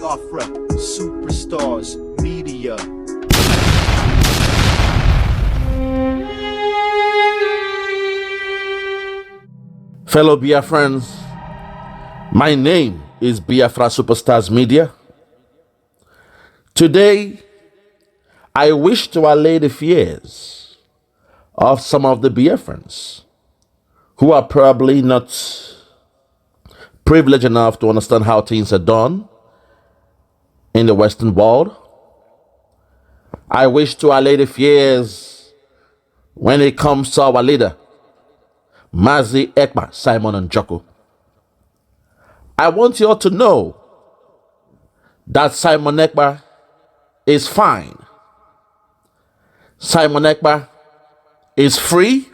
Biafra, superstars, media. Fellow Biafrans, my name is Biafra Superstars Media. Today, I wish to allay the fears of some of the Biafrans who are probably not privileged enough to understand how things are done in the Western world. I wish to allay the fears when it comes to our leader, Mazi Ekpa, Simon and Joko. I want you all to know that Simon Ekpa is fine. Simon Ekpa is free,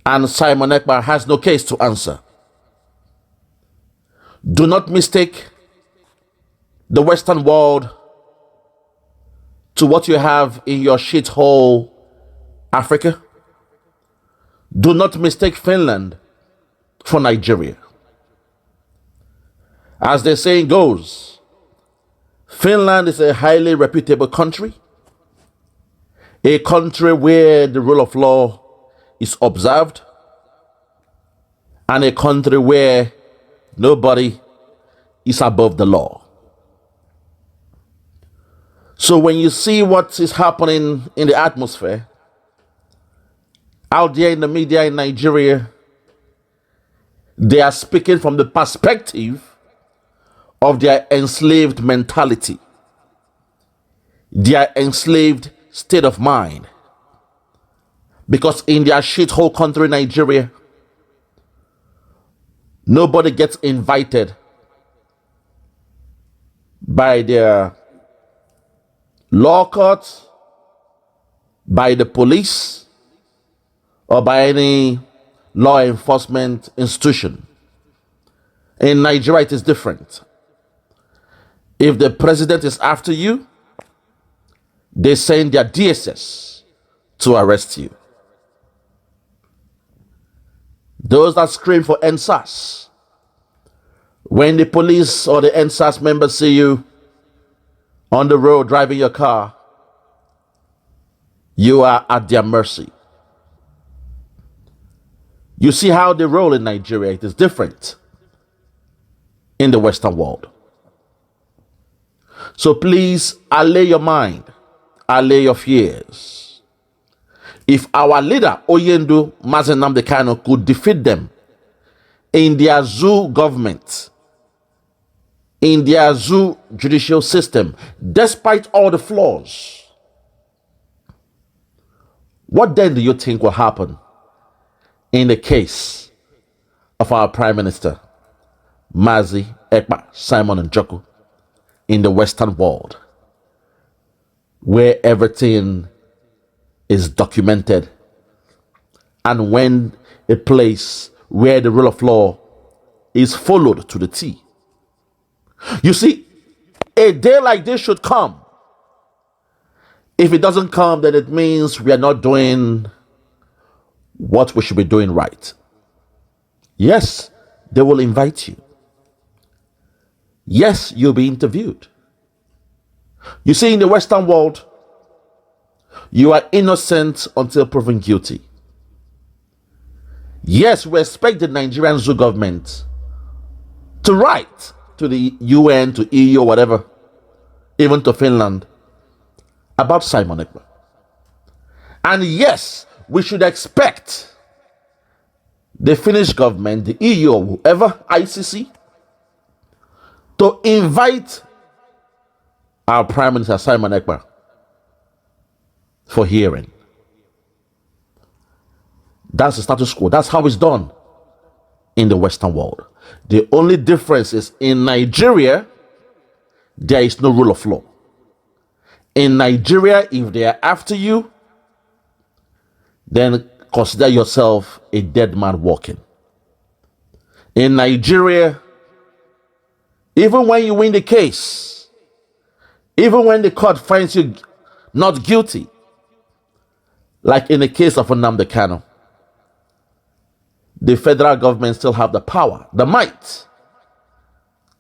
and Simon Ekpa has no case to answer. Do not mistake the Western world to what you have in your shithole Africa. Do not mistake Finland for Nigeria. As the saying goes, Finland is a highly reputable country, a country where the rule of law is observed, and a country where nobody is above the law. So when you see what is happening in the atmosphere out there in the media in Nigeria, they are speaking from the perspective of their enslaved mentality, their enslaved state of mind. Because in their shithole country, Nigeria, nobody gets invited by their law courts, by the police, or by any law enforcement institution. In Nigeria, it is different. If the president is after you, they send their DSS to arrest you. Those that scream for NSAS, when the police or the NSAS members see you on the road driving your car, you are at their mercy. You see how they roll in Nigeria. It is different in the Western world. So please allay your mind, allay your fears. If our leader, Oyendu Mazi Nnamdi Kanu, could defeat them in their zoo government, in their zoo judicial system, despite all the flaws, what then do you think will happen in the case of our Prime Minister, Mazi Ekpa, Simon and Joko, in the Western world, where everything is documented, and when a place where the rule of law is followed to the T? You see, a day like this should come. If it doesn't come, then it means we are not doing what we should be doing right. Yes, they will invite you. Yes, you'll be interviewed. You see, in the Western world, you are innocent until proven guilty. Yes, we expect the Nigerian zoo government to write to the UN, to EU, or whatever, even to Finland, about Simon Ekpa. And yes, we should expect the Finnish government, the EU, or whoever, ICC, to invite our Prime Minister Simon Ekpa for hearing. That's the status quo. That's how it's done in the Western world. The only difference is in Nigeria, there is no rule of law. In Nigeria, if they are after you, then consider yourself a dead man walking. In Nigeria, even when you win the case, even when the court finds you not guilty, like in the case of Nnamdi Kanu, the federal government still have the power, the might,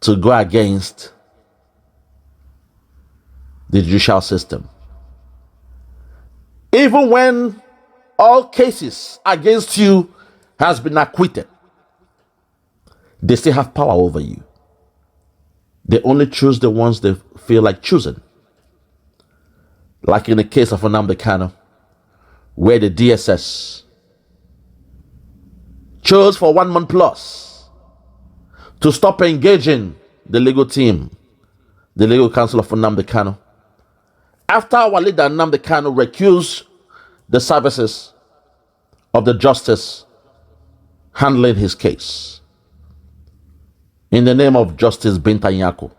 to go against the judicial system. Even when all cases against you has been acquitted, they still have power over you. They only choose the ones they feel like choosing. Like in the case of Nnamdi Kanu, where the DSS chose for 1 month plus to stop engaging the legal team, the legal counsel of Nnamdi Kanu, after our leader Nnamdi Kanu recused the services of the justice handling his case in the name of Justice Binta Nyako.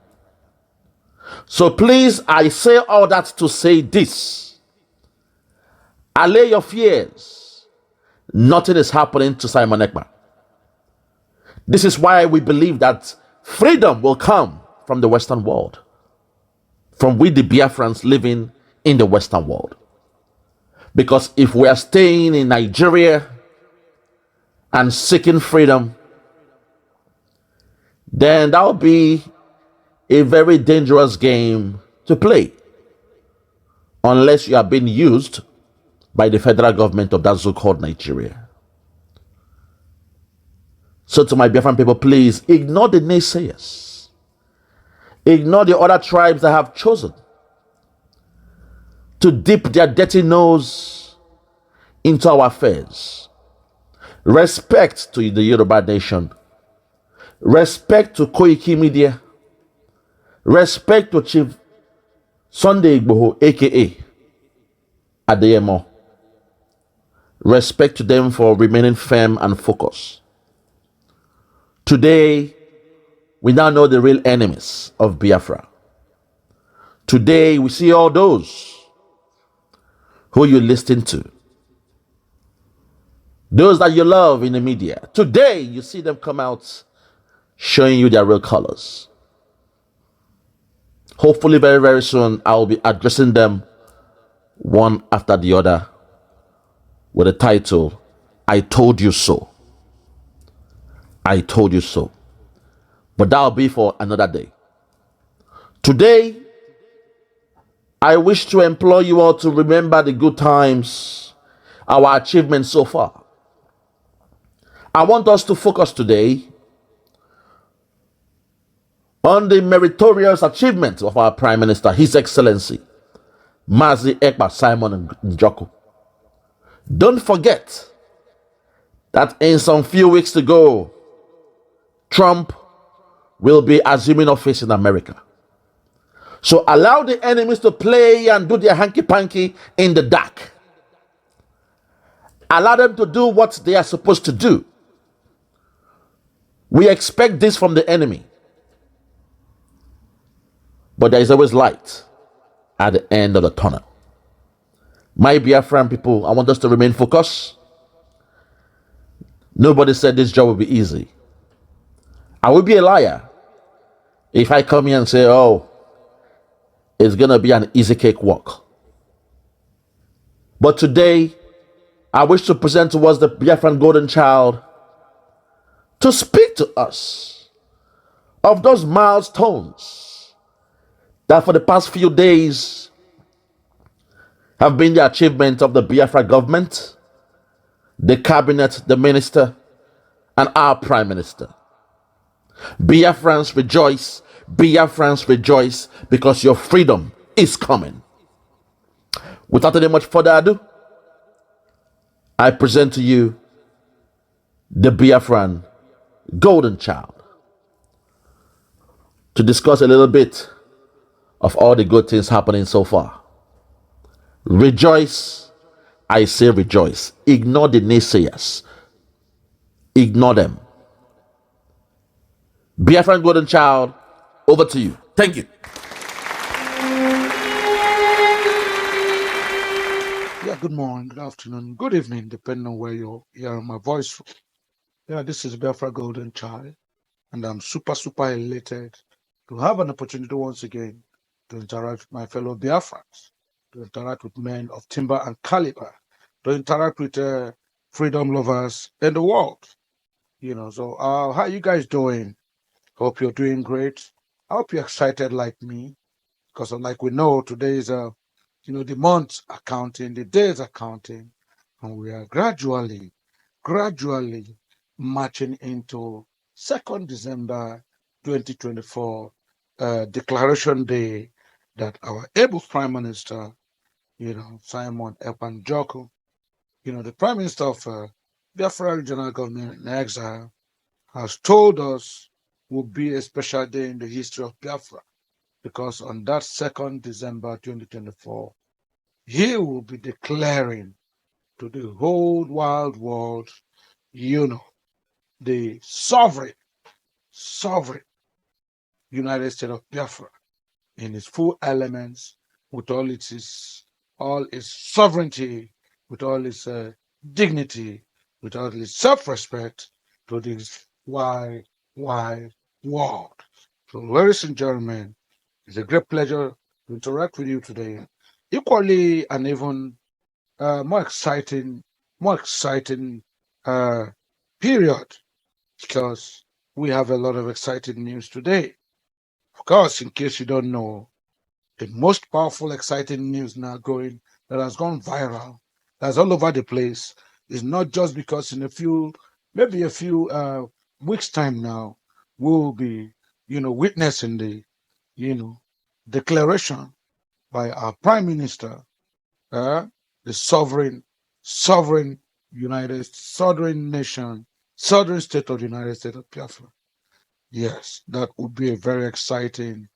So please, I say all that to say this. Allay your fears. Nothing is happening to Simon Ekpa. This is why we believe that freedom will come from the Western world, from we the Biafrans living in the Western world. Because if we are staying in Nigeria and seeking freedom, then that will be a very dangerous game to play, unless you are being used by the federal government of that so-called Nigeria. So to my Biafran people, please ignore the naysayers. Ignore the other tribes that have chosen to dip their dirty nose into our affairs. Respect to the Yoruba nation. Respect to Koiki Media. Respect to Chief Sunday Igboho, aka Adeyemo. Respect to them for remaining firm and focused. Today, we now know the real enemies of Biafra. Today, we see all those who you listen to, those that you love in the media. Today, you see them come out showing you their real colors. Hopefully, very, very soon, I will be addressing them one after the other with the title, I Told You So. I told you so. But that will be for another day. Today, I wish to implore you all to remember the good times, our achievements so far. I want us to focus today on the meritorious achievement of our Prime Minister, His Excellency, Mazi Ekpa Simon Njoko. Don't forget that in some few weeks to go, Trump will be assuming office in America. So allow the enemies to play and do their hanky-panky in the dark. Allow them to do what they are supposed to do. We expect this from the enemy. But there is always light at the end of the tunnel. My Biafran people, I want us to remain focused. Nobody said this job will be easy. I will be a liar if I come here and say, oh, it's going to be an easy cakewalk. But today, I wish to present to us the Biafran golden child to speak to us of those milestones that for the past few days have been the achievement of the Biafra government, the cabinet, the minister, and our prime minister. Biafrans rejoice, Biafrans rejoice, because your freedom is coming. Without any much further ado, I present to you the Biafran golden child to discuss a little bit of all the good things happening so far. Rejoice, I say rejoice. Ignore the naysayers. Ignore them. Biafran golden child, over to you. Thank you. Yeah, good morning, good afternoon, good evening, depending on where you're hearing my voice. Yeah, this is Biafra Golden Child, and I'm super elated to have an opportunity once again to interact with my fellow Biafrans, to interact with men of timber and caliber, to interact with freedom lovers in the world. So how are you guys doing? Hope you're doing great. I hope you're excited like me, because like we know, today is the months are counting, the days are counting, and we are gradually marching into 2nd December 2024, Declaration Day, that our able Prime Minister, Simon Ekpa, the Prime Minister of Biafra Regional Government in Exile, has told us will be a special day in the history of Biafra, because on that 2nd December 2024, he will be declaring to the whole wide world, the sovereign United States of Biafra in its full elements, with all its sovereignty, with all its dignity, with all its self-respect, to this wide world. So, ladies and gentlemen, it's a great pleasure to interact with you today. Equally and even more exciting uh, period, because we have a lot of exciting news today. Of course, in case you don't know, the most powerful, exciting news now that has gone viral, that's all over the place, is not just because in maybe a few weeks' time now, we'll be, witnessing the, declaration by our Prime Minister, the sovereign sovereign nation, sovereign state of the United States of Biafra. Yes, that would be a very exciting,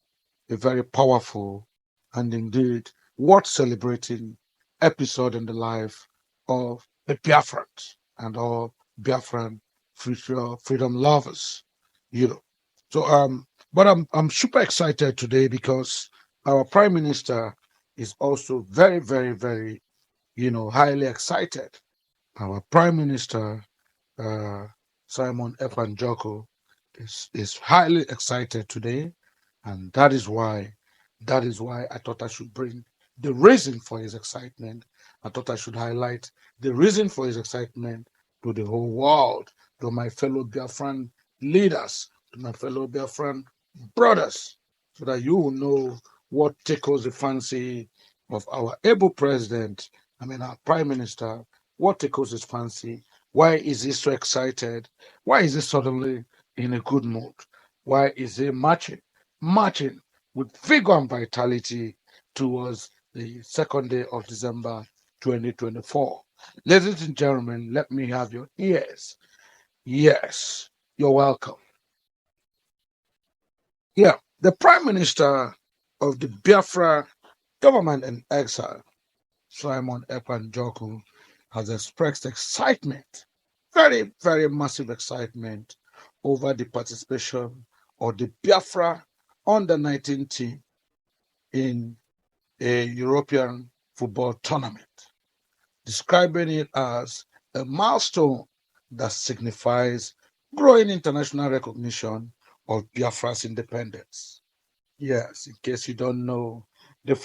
a very powerful, and indeed worth celebrating episode in the life of the Biafrans and all Biafran freedom lovers. You know. So but I'm super excited today because our Prime Minister is also very, very, very, highly excited. Our Prime Minister, uh, Simon Ekpa, is highly excited today, and that is why I thought I should bring the reason for his excitement. I thought I should highlight the reason for his excitement to the whole world, to my fellow Biafran leaders, to my fellow Biafran brothers, so that you will know what tickles the fancy of our able president, our prime minister, what tickles his fancy. Why is he so excited? Why is he suddenly in a good mood? Why is he marching with vigor and vitality towards the 2nd day of December 2024? Ladies and gentlemen, let me have your ears. Yes, you're welcome. Yeah, the Prime Minister of the Biafra government in exile, Simon Ekpa, has expressed excitement, very, very massive excitement, over the participation of the Biafra under-19 team in a European football tournament, describing it as a milestone that signifies growing international recognition of Biafra's independence. Yes, in case you don't know, the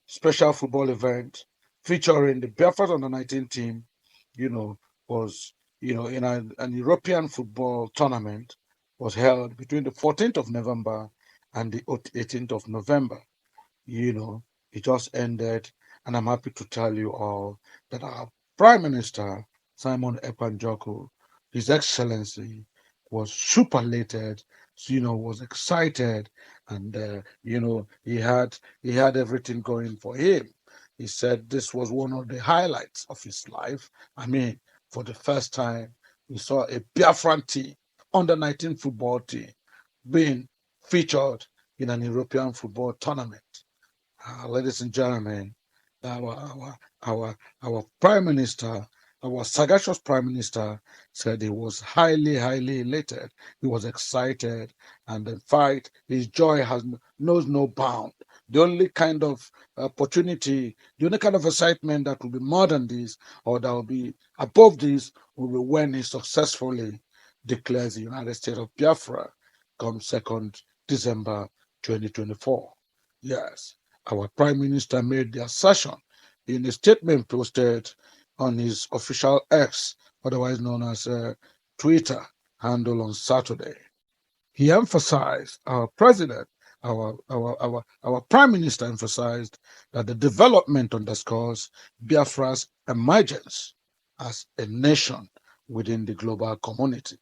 special football event featuring the Biafra under-19 team, was, in an European football tournament, was held between the 14th of November and the 18th of November. It just ended, and I'm happy to tell you all that our Prime Minister, Simon Ekpa, His Excellency, was superlated, was excited, and he had everything going for him. He said this was one of the highlights of his life. For the first time, we saw a Biafran team, under-19 football team, being featured in an European football tournament. Ladies and gentlemen, our prime minister, our sagacious prime minister, said he was highly, highly elated. He was excited, and in fact, his joy knows no bound. The only kind of opportunity, the only kind of excitement that will be more than this, or that will be above this, will be when he successfully declares the United States of Biafra come 2nd December 2024. Yes. Our Prime Minister made the assertion in a statement posted on his official X, otherwise known as Twitter handle, on Saturday. He emphasized, our president, our prime minister emphasized that the development underscores Biafra's emergence as a nation within the global community.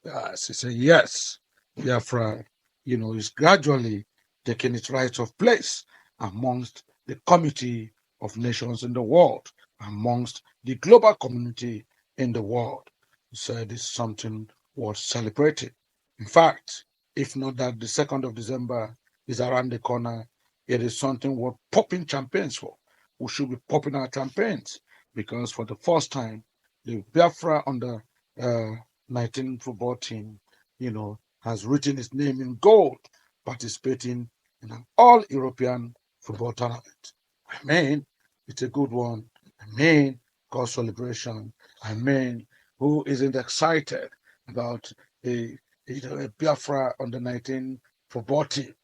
Yes, he said, yes, Biafra, is gradually taking its rightful place amongst the community of nations in the world, amongst the global community in the world. He said it's something worth celebrating. In fact, if not that the 2nd of December is around the corner, it is something worth popping champagnes for. We should be popping our champagnes because for the first time, the Biafra under 19 football team, has written its name in gold, participating in an all-European football tournament. I mean, it's a good one. I mean, cause celebration. I mean, who isn't excited about a Biafra under 19 football team?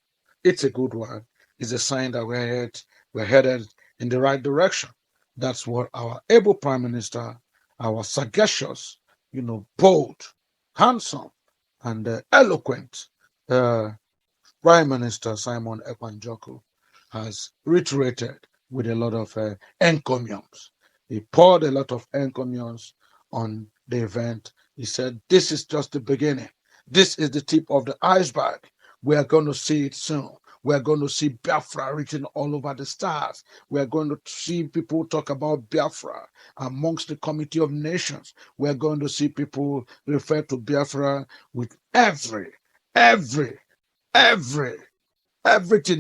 It's a good one. It's a sign that we're headed in the right direction. That's what our able prime minister, our sagacious, bold, handsome, and eloquent uh, Prime Minister Simon Ekpa has reiterated with a lot of encomiums. He poured a lot of encomiums on the event. He said, this is just the beginning. This is the tip of the iceberg. We are going to see it soon. We are going to see Biafra written all over the stars. We are going to see people talk about Biafra amongst the Committee of Nations. We are going to see people refer to Biafra with every everything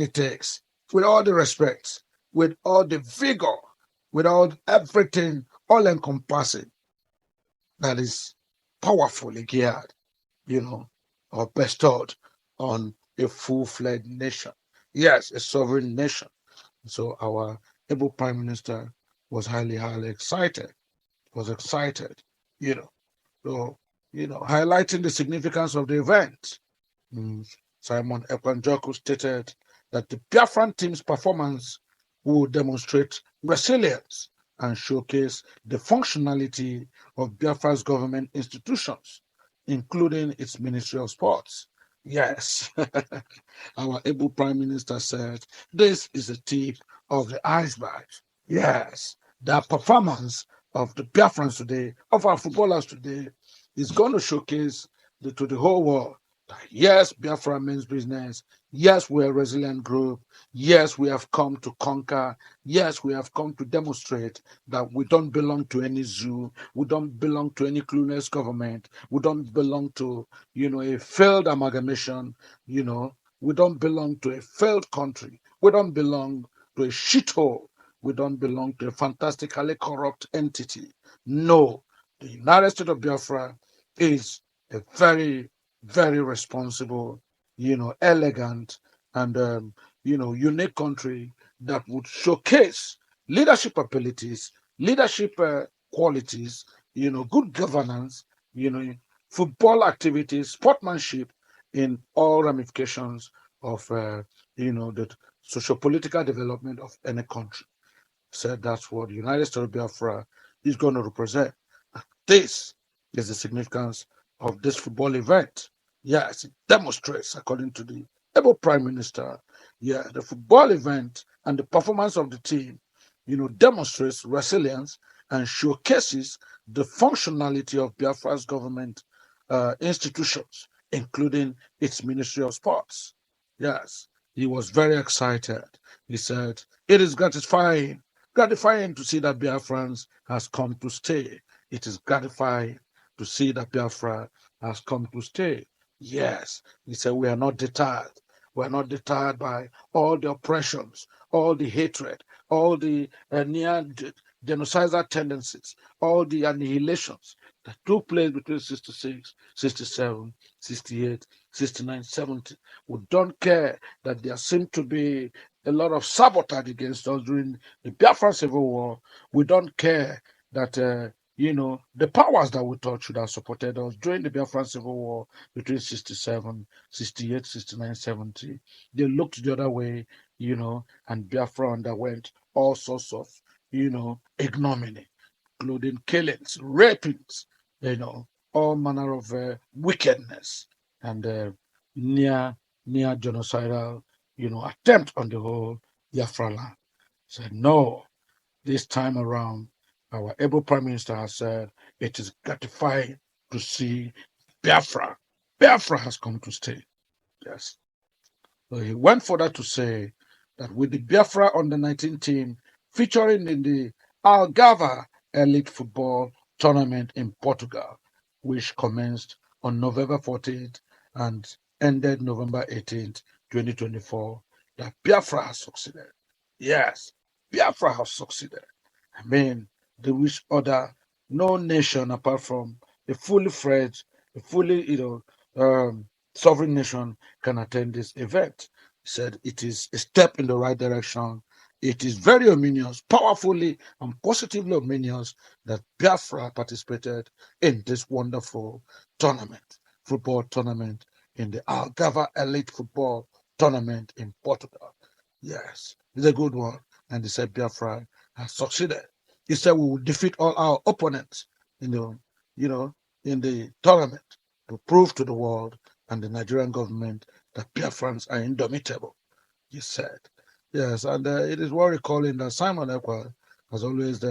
it takes, with all the respect, with all the vigor, with all everything, all encompassing, that is powerfully geared, or bestowed on a full-fledged nation. Yes, a sovereign nation. So our able prime minister was highly excited, you know. So, highlighting the significance of the event. Simon Ekpa stated that the Biafran team's performance will demonstrate resilience and showcase the functionality of Biafra's government institutions, including its Ministry of Sports. Yes, our able Prime Minister said this is the tip of the iceberg. Yes, the performance of the Biafrans today, of our footballers today, is going to showcase to the whole world that yes, Biafra means business. Yes, we're a resilient group. Yes, we have come to conquer. Yes, we have come to demonstrate that we don't belong to any zoo. We don't belong to any clueless government. We don't belong to, a failed amalgamation. We don't belong to a failed country. We don't belong to a shithole. We don't belong to a fantastically corrupt entity. No, the United States of Biafra is a very, very responsible, elegant, and unique country that would showcase leadership abilities, leadership qualities, good governance, football activities, sportsmanship in all ramifications of, the socio-political development of any country. Said that's what the United States of Biafra is going to represent. This is the significance of this football event. Yes, it demonstrates, according to the able Prime Minister, the football event and the performance of the team, demonstrates resilience and showcases the functionality of Biafra's government institutions, including its Ministry of Sports. Yes, he was very excited. He said, it is gratifying to see that Biafrans has come to stay. It is gratifying to see that Biafra has come to stay. Yes, he said, we are not deterred. We are not deterred by all the oppressions, all the hatred, all the near genocidal tendencies, all the annihilations that took place between 66, 67, 68, 69, 70. We don't care that there seemed to be a lot of sabotage against us during the Biafran Civil War. We don't care that, the powers that we thought should have supported us during the Biafran Civil War between 67, 68, 69, 70. They looked the other way, and Biafra underwent all sorts of, ignominy, including killings, rapings, all manner of wickedness. And near genocidal, attempt on the whole Biafra land. Said no, this time around, our able Prime Minister has said it is gratifying to see Biafra. Biafra has come to stay. Yes. So he went further to say that with the Biafra under 19 team featuring in the Algarve Elite Football Tournament in Portugal, which commenced on November 14th and ended November 18th, 2024, that Biafra has succeeded. Yes, Biafra has succeeded. I mean, they wish no nation apart from a fully fledged, a fully, sovereign nation can attend this event. He said it is a step in the right direction. It is very ominous, powerfully and positively ominous that Biafra participated in this wonderful tournament, football tournament, in the Algarve Elite Football Tournament in Portugal. Yes, it's a good one. And he said Biafra has succeeded. He said we will defeat all our opponents in the tournament to prove to the world and the Nigerian government that Biafrans are indomitable, he said. Yes, and it is worth recalling that Simon Ekpa has always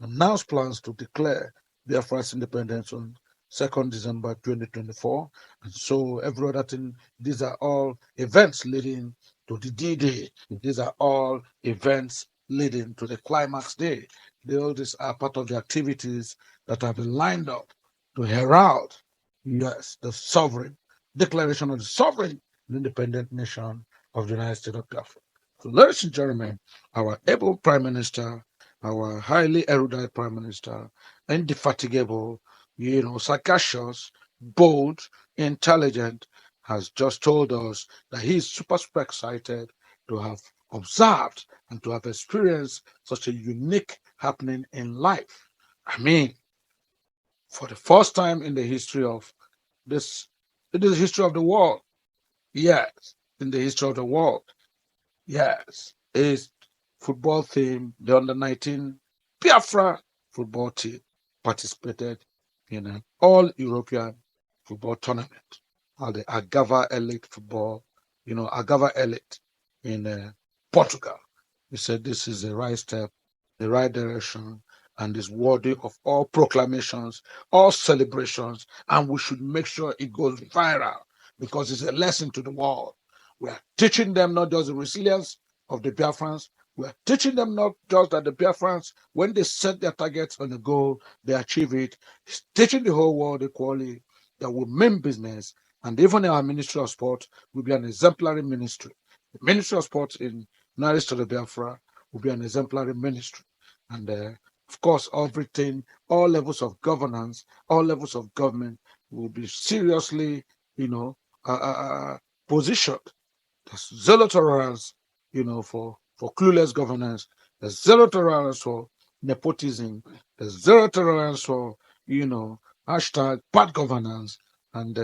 announced plans to declare Biafra's independence on 2nd December 2024. And so every other thing, these are all events leading to the D-Day. These are all events leading to the climax day. All these are part of the activities that have been lined up to herald, yes, the sovereign declaration of the sovereign independent nation of the United States of Biafra. So, ladies and gentlemen, our able Prime Minister, our highly erudite Prime Minister, indefatigable, sagacious, bold, intelligent, has just told us that he is super excited to have observed and to have experienced such a unique happening in life. I mean, for the first time in the history of this, in the history of the world, yes, in the history of the world, yes, is football team, the under 19 Biafra football team participated in an all European football tournament, the Agava Elite football, Agava Elite in Portugal. He said this is the right step, the right direction, and is worthy of all proclamations, all celebrations, and we should make sure it goes viral because it's a lesson to the world. We are teaching them not just the resilience of the Biafrans, we are teaching them not just that the Biafrans, when they set their targets on a goal, they achieve it. It's teaching the whole world equally that we mean business, and even our Ministry of Sport will be an exemplary ministry. The Ministry of Sport in United States of Biafra will be an exemplary ministry. And of course, everything, all levels of governance, all levels of government will be seriously, positioned. There's zero tolerance, for clueless governance. There's zero tolerance for nepotism. There's zero tolerance for, hashtag bad governance and,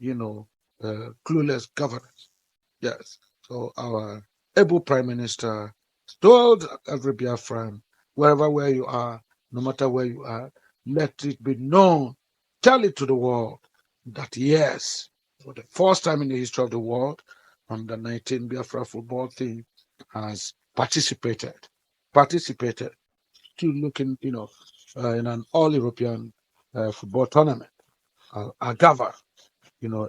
clueless governance. Yes. So our able Prime Minister told every Biafran, where you are, no matter where you are, let it be known, tell it to the world that yes, for the first time in the history of the world, under 19 Biafra football team has participated to looking, in an all-European football tournament, Agava,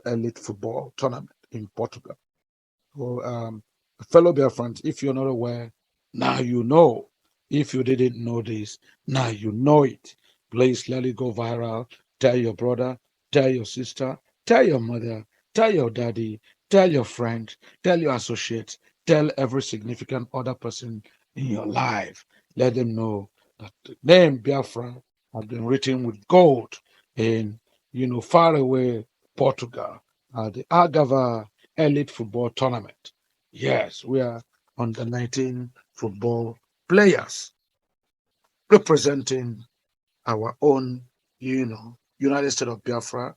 elite football tournament in Portugal. So, fellow Biafrans, if you're not aware, now you know. If you didn't know this, now you know it. Please let it go viral. Tell your brother, tell your sister, tell your mother, tell your daddy, tell your friend, tell your associates, tell every significant other person in your life. Let them know that the name Biafra has been written with gold in, far away Portugal, the Agava Elite Football Tournament. Yes, we are under 19 football players representing our own, United States of Biafra,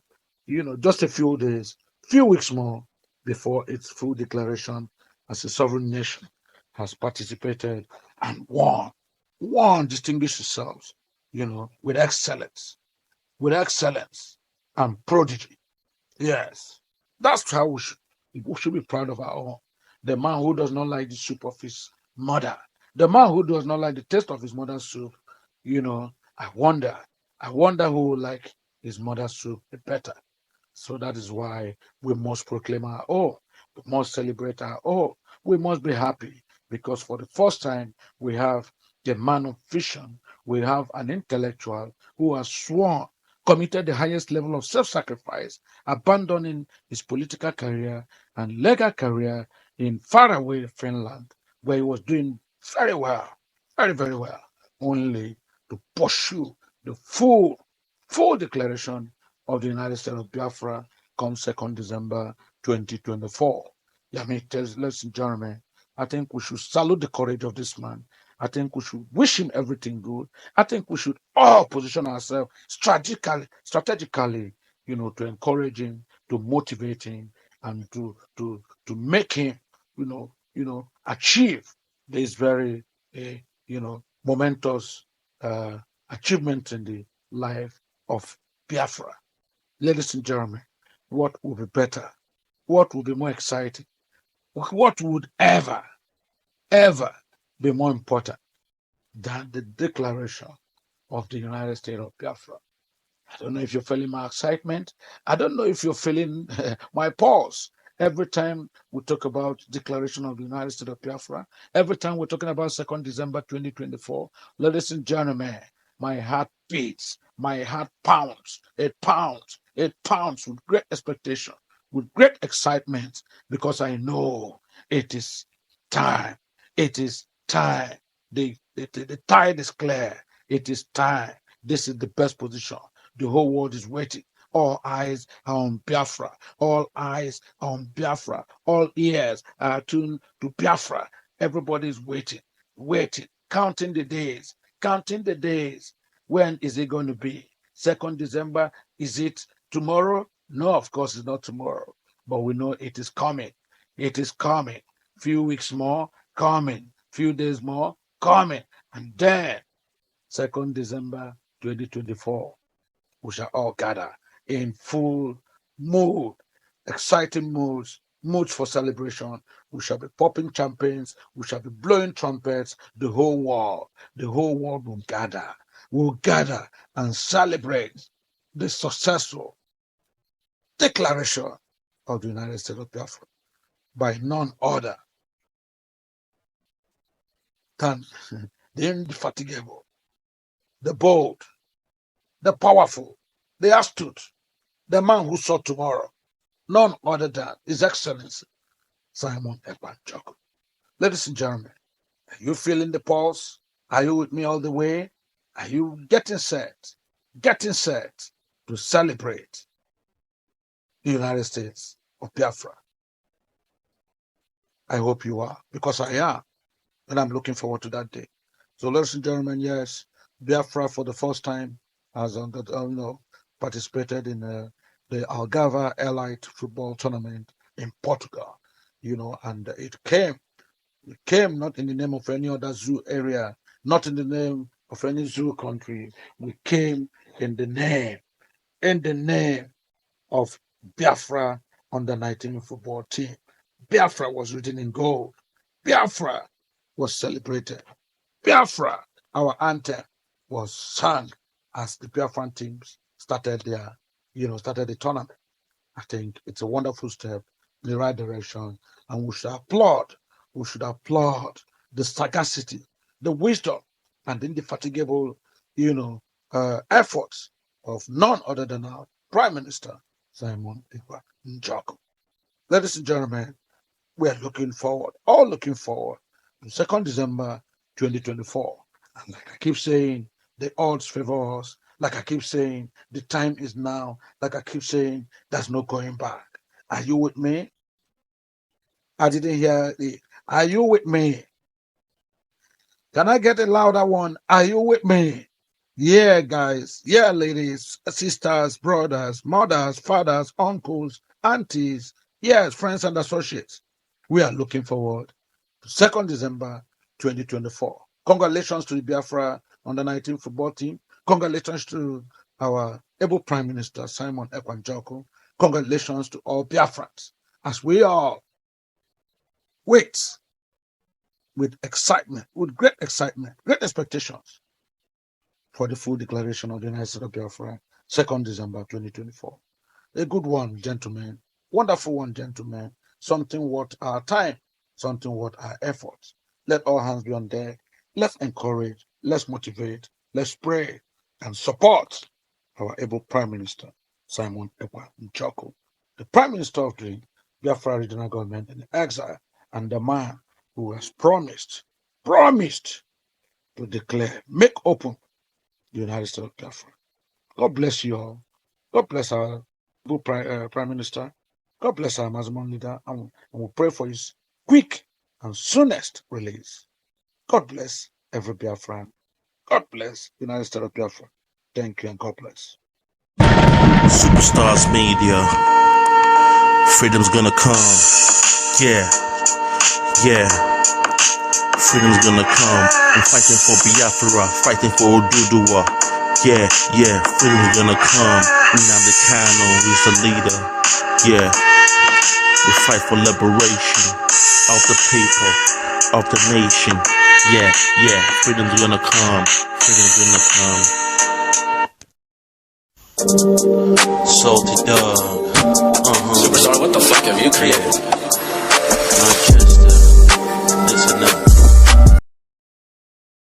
just a few weeks more before its full declaration as a sovereign nation has participated and distinguished itself, with excellence and prodigy. Yes. That's how we should be proud of our own. The man who does not like the soup of his mother, the man who does not like the taste of his mother's soup, I wonder who will like his mother's soup better. So that is why we must proclaim our own. We must celebrate our own. We must be happy because for the first time we have a man of vision. We have an intellectual who has sworn, committed the highest level of self-sacrifice, abandoning his political career and legal career in faraway Finland, where he was doing very well, very, very well, only to pursue the full declaration of the United States of Biafra come 2nd December 2024. Ladies and gentlemen, I think we should salute the courage of this man. I think we should wish him everything good. I think we should all position ourselves strategically, to encourage him, to motivate him, and to make him, achieve this very, momentous achievement in the life of Biafra. Ladies and gentlemen, what would be better? What would be more exciting? What would ever be more important than the declaration of the United States of Biafra? I don't know if you're feeling my excitement. I don't know if you're feeling my pulse. Every time we talk about declaration of the United States of Biafra, every time we're talking about 2nd December 2024, ladies and gentlemen, my heart beats, my heart pounds, it pounds with great expectation, with great excitement, because I know it is time. It is time. The tide is clear. It is time. This is the best position. The whole world is waiting. All eyes are on Biafra. All eyes are on Biafra. All ears are tuned to Biafra. Everybody is waiting, counting the days. When is it going to be? 2nd December? Is it tomorrow? No, of course it's not tomorrow. But we know it is coming. It is coming. Few weeks more, coming. Few days more, coming. And then, 2nd December 2024, we shall all gather in full mood, exciting moods for celebration. We shall be popping champagnes. We shall be blowing trumpets. The whole world will gather. We'll gather and celebrate the successful declaration of the United States of Biafra by none other than the indefatigable, the bold, the powerful, the astute, the man who saw tomorrow, none other than His Excellency Simon Ekpa. Ladies and gentlemen, are you feeling the pulse? Are you with me all the way? Are you getting set to celebrate the United States of Biafra? I hope you are, because I am, and I'm looking forward to that day. So, ladies and gentlemen, yes, Biafra for the first time has participated in the Algarve Elite Football Tournament in Portugal, and it came not in the name of any other zoo area, not in the name of any zoo country. We came in the name of Biafra under-19 football team. Biafra was written in gold. Biafra was celebrated. Biafra, our anthem, was sung as the Biafran teams started the tournament. I think it's a wonderful step in the right direction, and we should applaud the sagacity, the wisdom, and the indefatigable, efforts of none other than our Prime Minister, Simon Ekpa. Ladies and gentlemen, we are looking forward to 2nd December 2024. And like I keep saying, the odds favor us. Like I keep saying, the time is now. Like I keep saying, there's no going back. Are you with me? I didn't hear it. Are you with me? Can I get a louder one? Are you with me? Yeah, guys. Yeah, ladies, sisters, brothers, mothers, fathers, uncles, aunties. Yes, friends and associates. We are looking forward to 2nd December 2024. Congratulations to the Biafra under-19 football team. Congratulations to our able Prime Minister, Simon Ekpa. Congratulations to all Biafrans as we all wait with excitement, with great excitement, great expectations for the full declaration of the United States of Biafra, 2nd December 2024. A good one, gentlemen. Wonderful one, gentlemen. Something worth our time, something worth our efforts. Let all hands be on deck. Let's encourage, let's motivate, let's pray and support our able Prime Minister, Simon Ekpa Njoku, the Prime Minister of the Biafra Regional Government in exile, and the man who has promised to declare, make open the United States of Biafra. God bless you all. God bless our Prime Minister. God bless our Muslim leader, and we pray for his quick and soonest release. God bless every Biafran. God bless the United States of Biafra. Thank you and God bless. Superstars Media. Freedom's gonna come. Yeah. Freedom's gonna come. I'm fighting for Biafra, fighting for Oduduwa. Yeah. Freedom's gonna come. Nnamdi Kanu is the leader. Yeah. We fight for liberation of the people, of the nation. Yeah. Freedom's gonna come. Freedom's gonna come. Salty dog. Superstar, what the fuck have you created?